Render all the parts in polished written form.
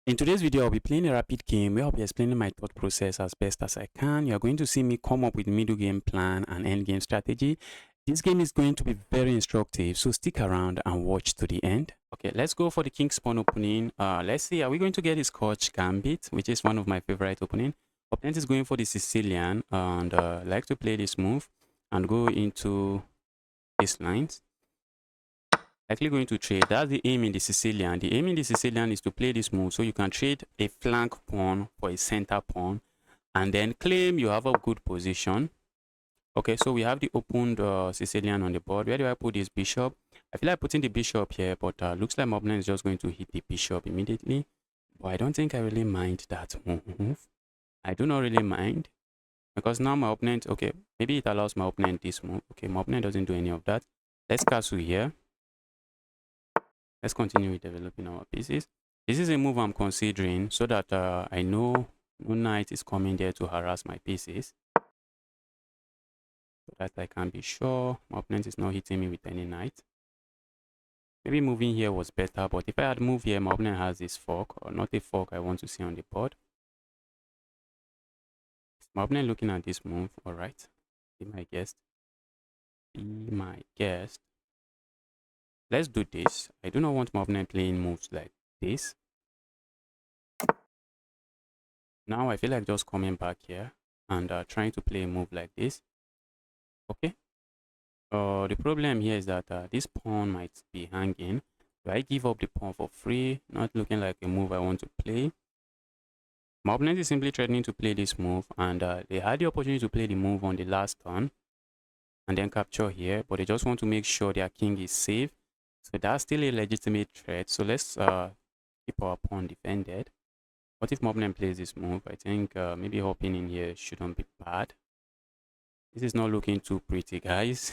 In today's video, I'll be playing a rapid game where I'll be explaining my thought process as best as I can. You're going to see me come up with middle game plan and end game strategy. This game is going to be very instructive, so stick around and watch to the end. Okay, let's go for the King's Pawn opening. Let's see, are we going to get the Scotch Gambit, which is one of my favorite opening. Opponent is going for the Sicilian, and I like to play this move and go into these lines. Likely going to trade. That's the aim in the Sicilian. The aim in the Sicilian is to play this move so you can trade a flank pawn for a center pawn and then claim you have a good position. Okay, so we have the opened Sicilian on the board. Where do I put this bishop? I feel like putting the bishop here, but looks like my opponent is just going to hit the bishop immediately. But I don't think I really mind that move. I do not really mind because now my opponent, okay, maybe it allows my opponent this move. Okay, my opponent doesn't do any of that. Let's castle here. Let's continue with developing our pieces. This is a move I'm considering so that I know no knight is coming there to harass my pieces. So that I can be sure my opponent is not hitting me with any knight. Maybe moving here was better, but if I had moved here, my opponent has this fork, or not a fork I want to see on the board. Is my opponent looking at this move? Alright. Be my guest. Be my guest. Let's do this. I do not want my opponent playing moves like this. Now I feel like just coming back here and trying to play a move like this. Okay. The problem here is that this pawn might be hanging. Do I give up the pawn for free? Not looking like a move I want to play. My opponent is simply threatening to play this move, and they had the opportunity to play the move on the last turn and then capture here, but they just want to make sure their king is safe. So that's still a legitimate threat. So let's keep our pawn defended. What if my opponent plays this move? I think maybe hopping in here shouldn't be bad. This is not looking too pretty, guys.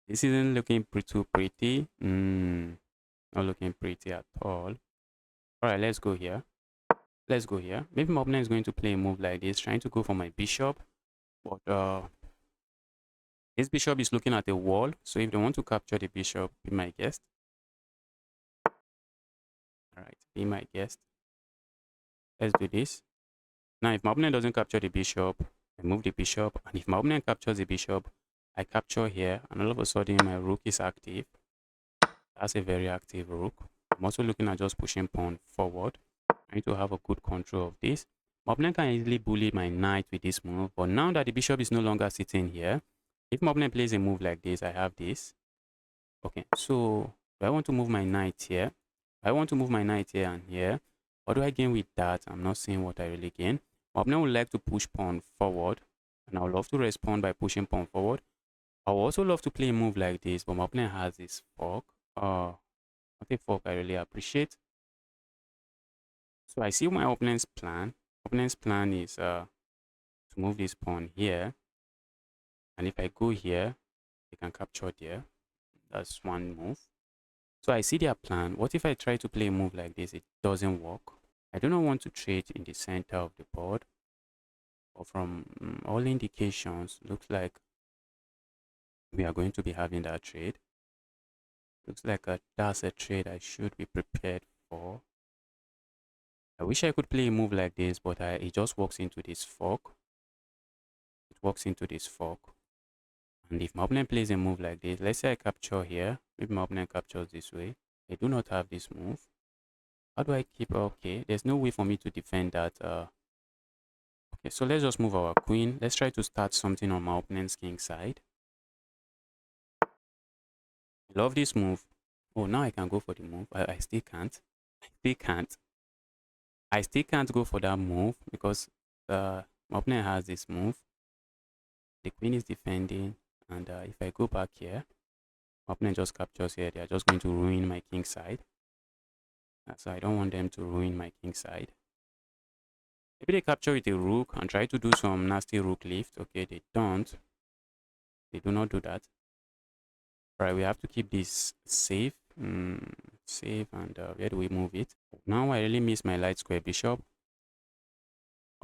This isn't looking too pretty. Not looking pretty at all. Alright, let's go here. Let's go here. Maybe my opponent is going to play a move like this, trying to go for my bishop. But this bishop is looking at a wall. So if they want to capture the bishop, be my guest. Alright, be my guest. Let's do this. Now, if my opponent doesn't capture the bishop, I move the bishop. And if my opponent captures the bishop, I capture here. And all of a sudden, my rook is active. That's a very active rook. I'm also looking at just pushing pawn forward. I need to have a good control of this. My opponent can easily bully my knight with this move. But now that the bishop is no longer sitting here, if my opponent plays a move like this, I have this. Okay, so do I want to move my knight here? I want to move my knight here and here. What do I gain with that? I'm not seeing what I really gain. My opponent would like to push pawn forward, and I would love to respond by pushing pawn forward. I would also love to play a move like this, but my opponent has this fork. Not a fork I really appreciate. So I see my opponent's plan. Opponent's plan is to move this pawn here, and if I go here, they can capture there. That's one move. So I see their plan. What if I try to play a move like this? It doesn't work. I do not want to trade in the center of the board. But from all indications, looks like we are going to be having that trade. Looks like that's a trade I should be prepared for. I wish I could play a move like this, but it just walks into this fork. It walks into this fork. And if my opponent plays a move like this, let's say I capture here. Maybe my opponent captures this way. I do not have this move. How do I keep? Okay, there's no way for me to defend that. Okay, so let's just move our queen. Let's try to start something on my opponent's king side. I love this move. Oh, now I can go for the move. I still can't. I still can't go for that move because my opponent has this move. The queen is defending, and if I go back here, my opponent just captures here. They are just going to ruin my king side. So I don't want them to ruin my king side. Maybe they capture with a rook and try to do some nasty rook lift. Okay, they don't. They do not do that. Alright, we have to keep this safe. Safe, and where do we move it? Now I really miss my light square bishop.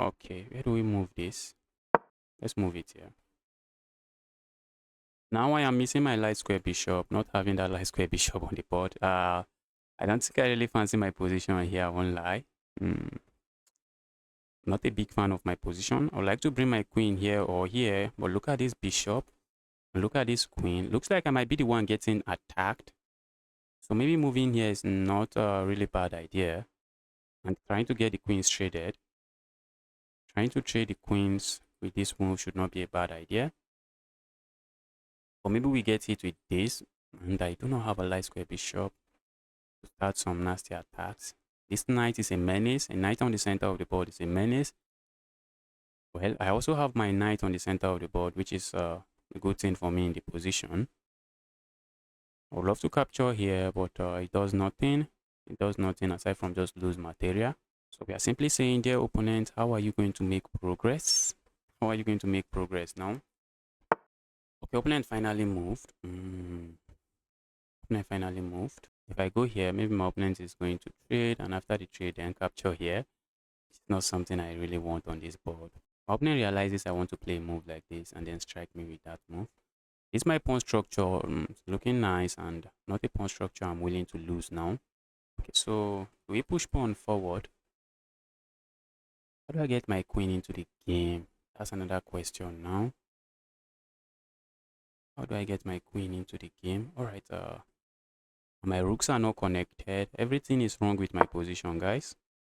Okay, where do we move this? Let's move it here. Now I am missing my light square bishop, not having that light square bishop on the board. I don't think I really fancy my position here, I won't lie. Not a big fan of my position. I would like to bring my queen here or here, but look at this bishop. Look at this queen. Looks like I might be the one getting attacked. So maybe moving here is not a really bad idea. And trying to get the queens traded. Trying to trade the queens with this move should not be a bad idea. Or maybe we get it with this. And I do not have a light square bishop to start some nasty attacks. This knight is a menace. A knight on the center of the board is a menace. Well, I also have my knight on the center of the board, which is a good thing for me in the position. I would love to capture here, but it does nothing. It does nothing aside from just lose material. So we are simply saying, dear opponent, how are you going to make progress? How are you going to make progress now? Okay, opponent finally moved. Opponent finally moved. If I go here, maybe my opponent is going to trade, and after the trade, then capture here. It's not something I really want on this board. My opponent realizes I want to play a move like this and then strike me with that move. This my pawn structure looking nice and not a pawn structure I'm willing to lose now. Okay, so we push pawn forward. How do I get my queen into the game? That's another question now. How do I get my queen into the game? All right, my rooks are not connected. Everything is wrong with my position, guys.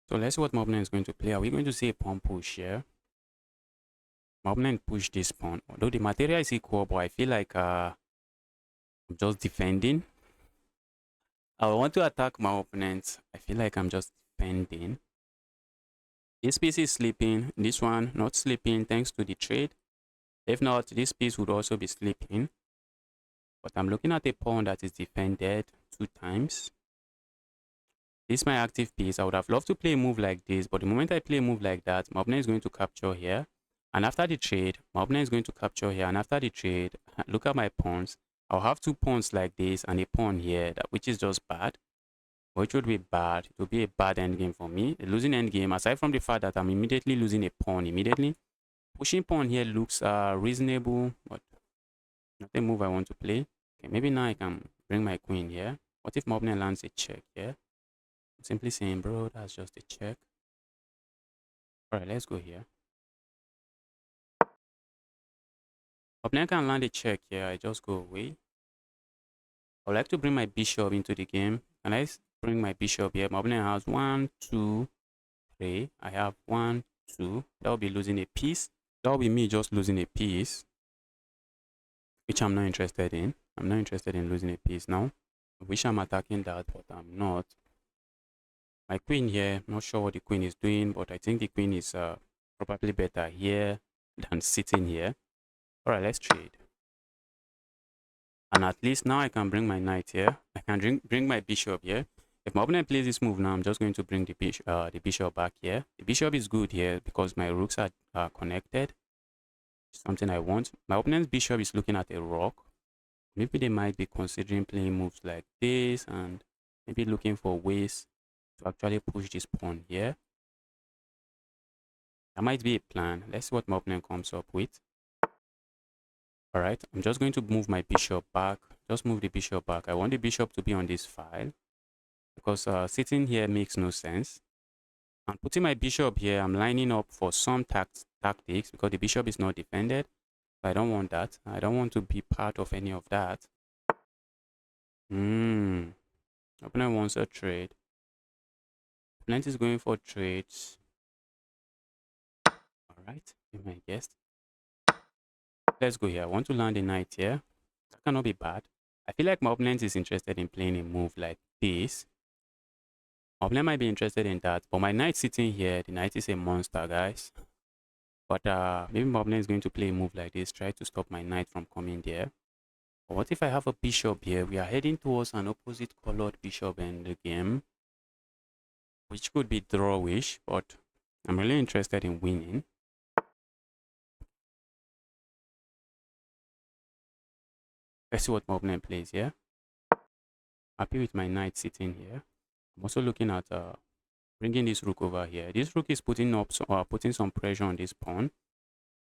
So let's see what my opponent is going to play. Are we going to see a pawn push here? My opponent pushed this pawn. Although the material is equal, but I feel like I'm just defending. I want to attack my opponent. I feel like I'm just defending. This piece is sleeping. This one not sleeping thanks to the trade. If not, this piece would also be sleeping. But I'm looking at a pawn that is defended 2 times. This is my active piece. I would have loved to play a move like this, but the moment I play a move like that, my opponent is going to capture here. And after the trade, my opponent is going to capture here. And after the trade, look at my pawns. I'll have 2 pawns like this and a pawn here, which is just bad. Which would be bad. It would be a bad endgame for me. A losing endgame, aside from the fact that I'm immediately losing a pawn immediately. Pushing pawn here looks reasonable, but not a move I want to play. Okay, maybe now I can bring my queen here. What if my opponent lands a check here? I'm simply saying, bro, that's just a check. Alright, let's go here. Opponent can land a check here. I just go away. I would like to bring my bishop into the game. And I bring my bishop here. My opponent has 1, 2, 3. I have 1, 2. That will be losing a piece. That will be me just losing a piece, which I'm not interested in. I'm not interested in losing a piece now. I wish I'm attacking that, but I'm not. My queen here, not sure what the queen is doing, but I think the queen is probably better here than sitting here. Alright, let's trade. And at least now I can bring my knight here. I can bring my bishop here. If my opponent plays this move now, I'm just going to bring the bishop back here. The bishop is good here because my rooks are connected. Something I want. My opponent's bishop is looking at a rock. Maybe they might be considering playing moves like this and maybe looking for ways to actually push this pawn here. That might be a plan. Let's see what my opponent comes up with. Alright, I'm just going to move my bishop back. Just move the bishop back. I want the bishop to be on this file because sitting here makes no sense. And putting my bishop here, I'm lining up for some tactics because the bishop is not defended. I don't want that. I don't want to be part of any of that. Opponent wants a trade. Opponent is going for trades. Alright, be my guest. Let's go here. I want to land a knight here. That cannot be bad. I feel like my opponent is interested in playing a move like this. My opponent might be interested in that, but my knight sitting here, the knight is a monster, guys. But maybe my opponent is going to play a move like this, try to stop my knight from coming there. But what if I have a bishop here? We are heading towards an opposite colored bishop in the game, which could be drawish, but I'm really interested in winning. Let's see what my opponent plays here. Happy with my knight sitting here. I'm also looking at bringing this rook over here. This rook is putting some pressure on this pawn,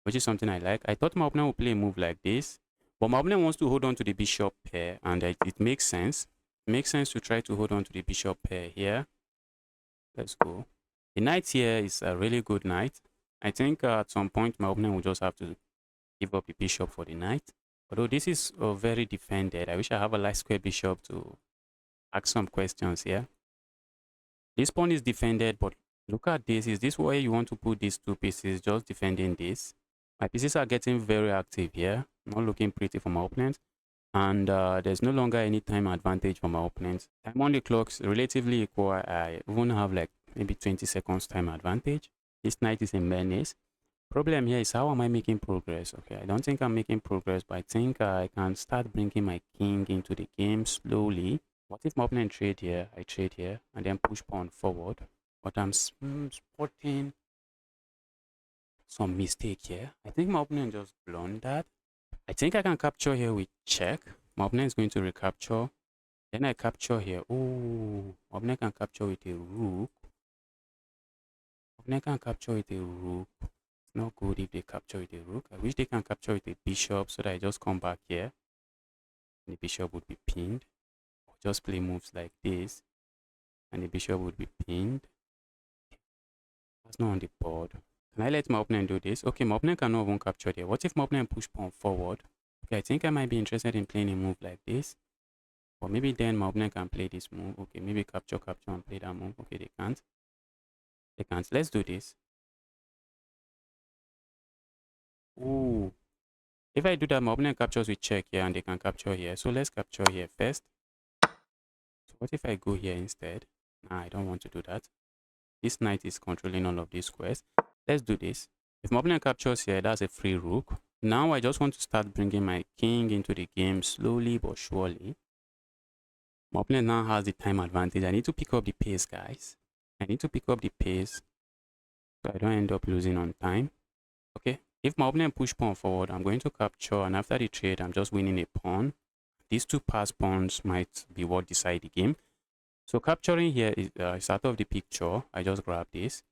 which is something I like. I thought my opponent would play a move like this, but my opponent wants to hold on to the bishop pair, and it makes sense. It makes sense to try to hold on to the bishop pair here. Let's go. The knight here is a really good knight. I think at some point my opponent will just have to give up the bishop for the knight. Although this is very defended. I wish I have a light square bishop to ask some questions here. This pawn is defended, but look at this. Is this where you want to put these two pieces, just defending this? My pieces are getting very active here. Not looking pretty for my opponent. And there's no longer any time advantage for my opponent. Time on the clock's relatively equal. I even have like maybe 20 seconds time advantage. This knight is in menace. Problem here is, how am I making progress? Okay, I don't think I'm making progress, but I think I can start bringing my king into the game slowly. What if my opponent trade here? I trade here and then push pawn forward. But I'm spotting some mistake here. I think my opponent just blundered. I think I can capture here with check. My opponent is going to recapture. Then I capture here. Oh, my opponent can capture with a rook. My opponent can capture with a rook. It's not good if they capture with a rook. I wish they can capture with a bishop so that I just come back here. And the bishop would be pinned. Or just play moves like this. And the bishop would be pinned. That's not on the board. Can I let my opponent do this? Okay, my opponent cannot even capture there. What if my opponent push pawn forward? Okay, I think I might be interested in playing a move like this. Or maybe then my opponent can play this move. Okay, maybe capture and play that move. Okay, they can't. They can't. Let's do this. Ooh. If I do that, my opponent captures with check here and they can capture here. So let's capture here first. So what if I go here instead? Nah, I don't want to do that. This knight is controlling all of these squares. Let's do this. If my opponent captures here, that's a free rook. Now I just want to start bringing my king into the game slowly but surely. My opponent now has the time advantage. I need to pick up the pace, guys. I need to pick up the pace so I don't end up losing on time. Okay, if my opponent push pawn forward, I'm going to capture, and after the trade, I'm just winning a pawn. These two passed pawns might be what decide the game. So capturing here is out of the picture. I just grab this.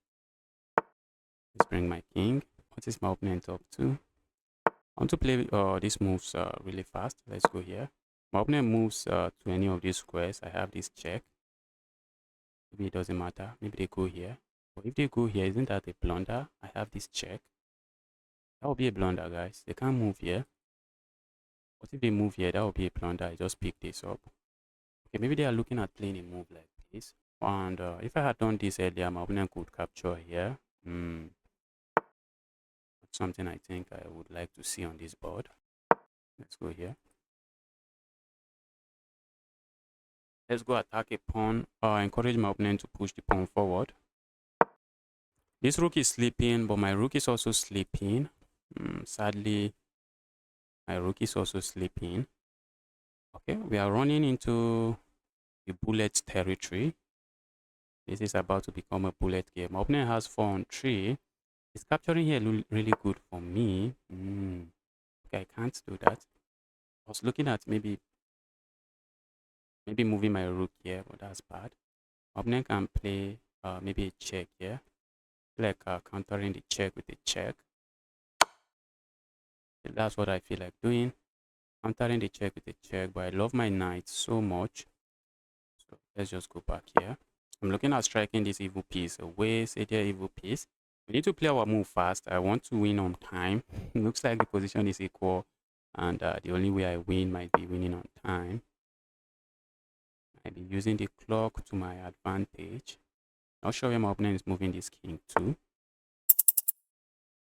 Let's bring my king. What is my opponent up to? I want to play these moves really fast. Let's go here. My opponent moves to any of these squares. I have this check. Maybe it doesn't matter. Maybe they go here. But if they go here, isn't that a blunder? I have this check. That will be a blunder, guys. They can't move here. What if they move here? That will be a blunder. I just pick this up. Okay, maybe they are looking at playing a move like this. And if I had done this earlier, my opponent could capture here. That's something I think I would like to see on this board. Let's go here. Let's go attack a pawn. Encourage my opponent to push the pawn forward. This rook is sleeping, but my rook is also sleeping. Sadly, my rook is also sleeping. Okay, we are running into the bullet territory. This is about to become a bullet game. My opponent has 4 on 3. It's capturing here really good for me. Okay, I can't do that. I was looking at maybe moving my rook here, but that's bad. My opponent can play maybe a check here. Like countering the check with a check. That's what I feel like doing. Countering the check with a check, but I love my knight so much. So let's just go back here. I'm looking at striking this evil piece away. Say their evil piece. We need to play our move fast. I want to win on time. Looks like the position is equal, and the only way I win might be winning on time. I'll be using the clock to my advantage. Not sure where my opponent is moving this king to.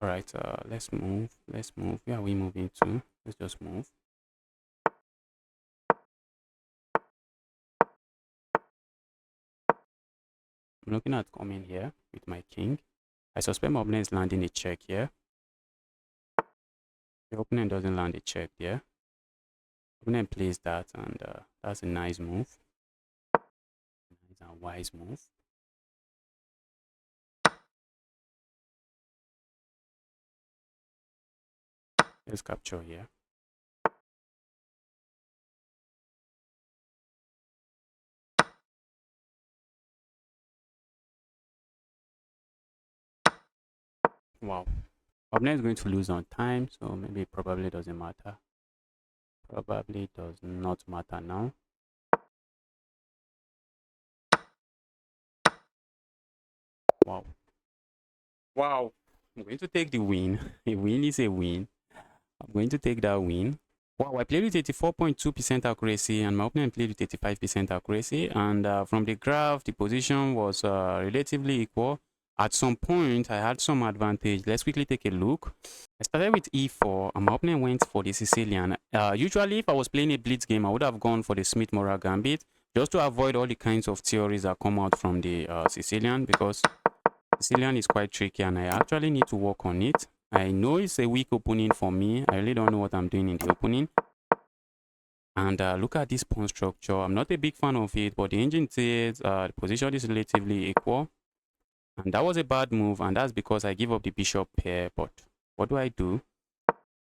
All right, let's move. Let's move. Where are we moving to? Let's just move. I'm looking at coming here with my king. I suspect my opponent is landing a check here. The opponent doesn't land a check there. Opponent plays that, and that's a nice move. Nice and wise move. Let's capture here. Wow. Opponent is going to lose on time, so maybe it probably doesn't matter. Probably does not matter now. Wow. Wow. I'm going to take the win. A win is a win. I'm going to take that win. Wow, I played with 84.2% accuracy and my opponent played with 85% accuracy. And from the graph, the position was relatively equal. At some point, I had some advantage. Let's quickly take a look. I started with e4 and my opponent went for the Sicilian. Usually, if I was playing a blitz game, I would have gone for the Smith-Morra Gambit just to avoid all the kinds of theories that come out from the Sicilian, because Sicilian is quite tricky and I actually need to work on it. I know it's a weak opening for me. I really don't know what I'm doing in the opening. And look at this pawn structure. I'm not a big fan of it, but the engine says the position is relatively equal. And that was a bad move, and that's because I give up the bishop pair. But what do I do?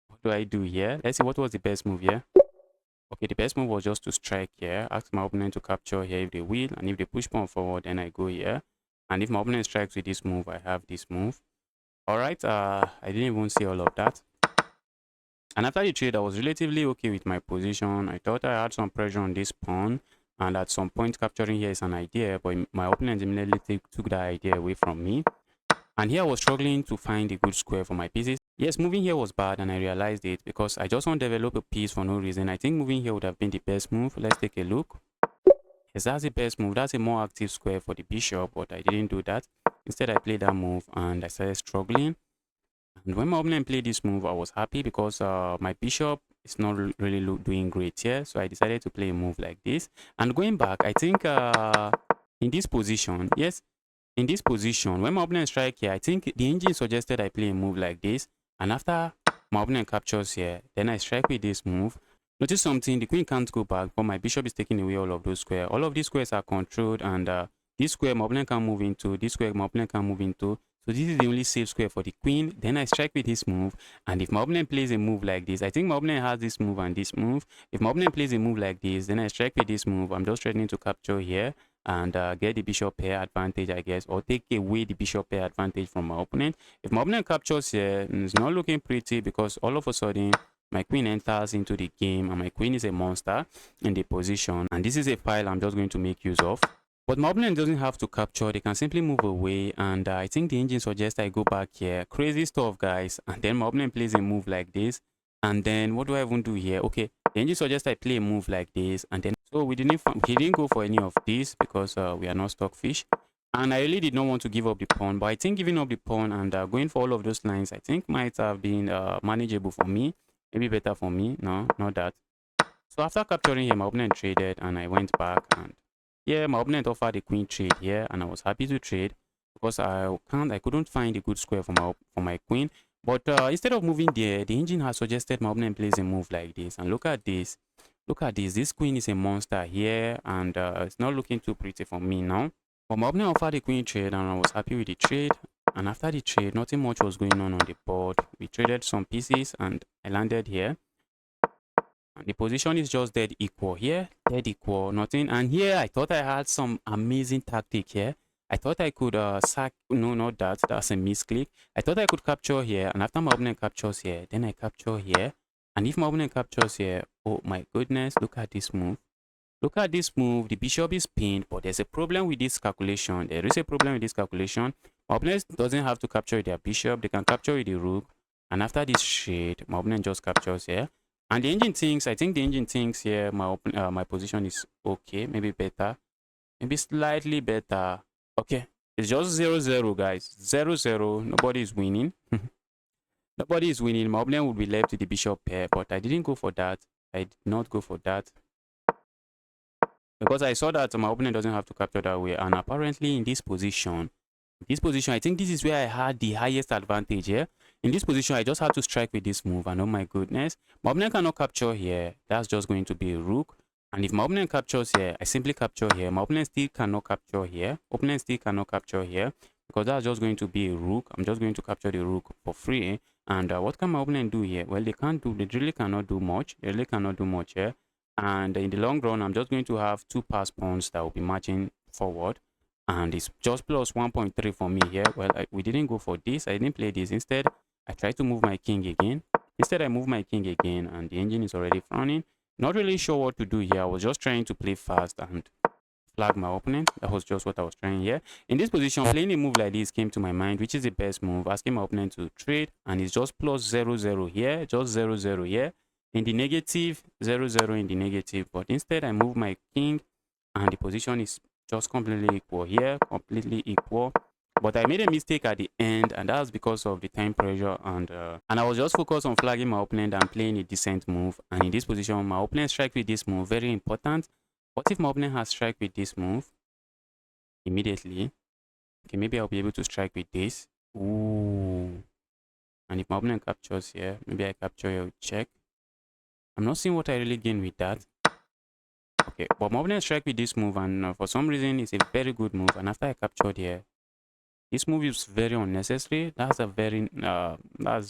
What do I do here? Let's see what was the best move here. Okay, the best move was just to strike here. Ask my opponent to capture here if they will. And if they push pawn forward, then I go here. And if my opponent strikes with this move, I have this move. Alright, I didn't even see all of that. And after the trade, I was relatively okay with my position. I thought I had some pressure on this pawn. And at some point, capturing here is an idea. But my opponent immediately took that idea away from me. And here I was struggling to find a good square for my pieces. Yes, moving here was bad and I realized it because I just want to develop a piece for no reason. I think moving here would have been the best move. Let's take a look. Yes, that's the best move. That's a more active square for the bishop, but I didn't do that. Instead, I played that move and I started struggling. And when my opponent played this move, I was happy because my bishop is not really doing great here. So I decided to play a move like this. And going back, I think in this position, yes, in this position, when my opponent strike here, I think the engine suggested I play a move like this. And after my opponent captures here, then I strike with this move. Notice something, the queen can't go back, but my bishop is taking away all of those squares. All of these squares are controlled, and this square my opponent can move into, this square my opponent can move into. So this is the only safe square for the queen. Then I strike with this move. And if my opponent plays a move like this, I think my opponent has this move and this move. If my opponent plays a move like this, then I strike with this move. I'm just threatening to capture here and get the bishop pair advantage, I guess, or take away the bishop pair advantage from my opponent. If my opponent captures here, it's not looking pretty because all of a sudden my queen enters into the game and my queen is a monster in the position. And this is a file I'm just going to make use of. But my opponent doesn't have to capture, they can simply move away. And I think the engine suggests I go back here. Crazy stuff, guys. And then my opponent plays a move like this. And then what do I even do here? Okay, the engine suggests I play a move like this. And then, so he didn't go for any of this because we are not stockfish. And I really did not want to give up the pawn. But I think giving up the pawn and going for all of those lines, I think might have been manageable for me. Maybe better for me. No, not that. So after capturing here, my opponent traded and I went back, and yeah, my opponent offered a queen trade here and I was happy to trade because I couldn't find a good square for my queen. But instead of moving there, the engine has suggested my opponent plays a move like this. And look at this. Look at this. This queen is a monster here and it's not looking too pretty for me now. But my opponent offered a queen trade and I was happy with the trade. And after the trade, nothing much was going on the board. We traded some pieces and I landed here. And the position is just dead equal here, dead equal, nothing. And here I thought I had some amazing tactic here. I thought I could sack, no, not that, that's a misclick. I thought I could capture here, and after my opponent captures here, then I capture here. And if my opponent captures here, oh my goodness, look at this move. Look at this move, the bishop is pinned, but there's a problem with this calculation. There is a problem with this calculation. My opponent doesn't have to capture their bishop, they can capture with the rook. And after this shade, my opponent just captures here. And the engine thinks, I think the engine thinks here my position is okay, maybe better, maybe slightly better. Okay, it's just 0-0, guys. 0-0, nobody is winning. Nobody is winning. My opponent would be left with the bishop pair, but I didn't go for that. I did not go for that because I saw that my opponent doesn't have to capture that way. And apparently in this position, I think this is where I had the highest advantage here. In this position, I just had to strike with this move, and oh my goodness, my opponent cannot capture here. That's just going to be a rook. And if my opponent captures here, I simply capture here. My opponent still cannot capture here. Opponent still cannot capture here because that's just going to be a rook. I'm just going to capture the rook for free. And what can my opponent do here? Well, they really cannot do much. They really cannot do much here. And in the long run, I'm just going to have two pass pawns that will be marching forward. And it's just plus 1.3 for me here. Well, we didn't go for this. I didn't play this. Instead, I tried to move my king again. Instead, I move my king again, and the engine is already frowning. Not really sure what to do here. I was just trying to play fast, and flag my opponent. That was just what I was trying here. In this position, playing a move like this came to my mind, which is the best move, asking my opponent to trade, and it's just plus 0-0 here, just 0-0 here. In the negative, 0-0 in the negative, but instead I move my king, and the position is just completely equal here, completely equal. But I made a mistake at the end, and that's because of the time pressure, and I was just focused on flagging my opponent and playing a decent move. And in this position, my opponent strike with this move, very important. What if my opponent has strike with this move immediately? Okay, maybe I'll be able to strike with this. Ooh. And if my opponent captures here, maybe I capture here with check. I'm not seeing what I really gain with that. Okay, but my opponent strike with this move, and for some reason, it's a very good move. And after I captured here, this move is very unnecessary. That's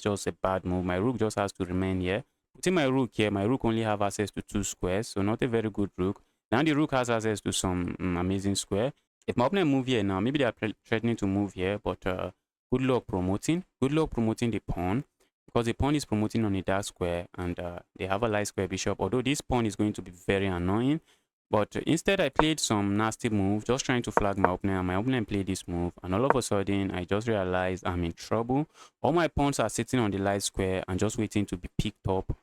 just a bad move. My rook just has to remain here. Putting my rook here, my rook only have access to 2 squares, so not a very good rook. Now the rook has access to some amazing square. If my opponent move here now, maybe they are threatening to move here, but good luck promoting. Good luck promoting the pawn, because the pawn is promoting on a dark square, and they have a light square bishop. Although this pawn is going to be very annoying, but instead I played some nasty move, just trying to flag my opponent, and my opponent played this move, and all of a sudden I just realized I'm in trouble. All my pawns are sitting on the light square and just waiting to be picked up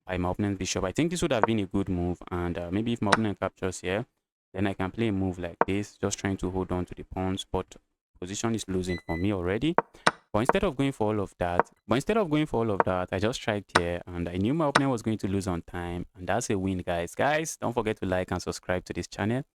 by my opponent's bishop. I think this would have been a good move, and maybe if my opponent captures here, then I can play a move like this, just trying to hold on to the pawns, but position is losing for me already. But instead of going for all of that, I just striked here, and I knew my opponent was going to lose on time, and that's a win, guys. Guys, don't forget to like and subscribe to this channel.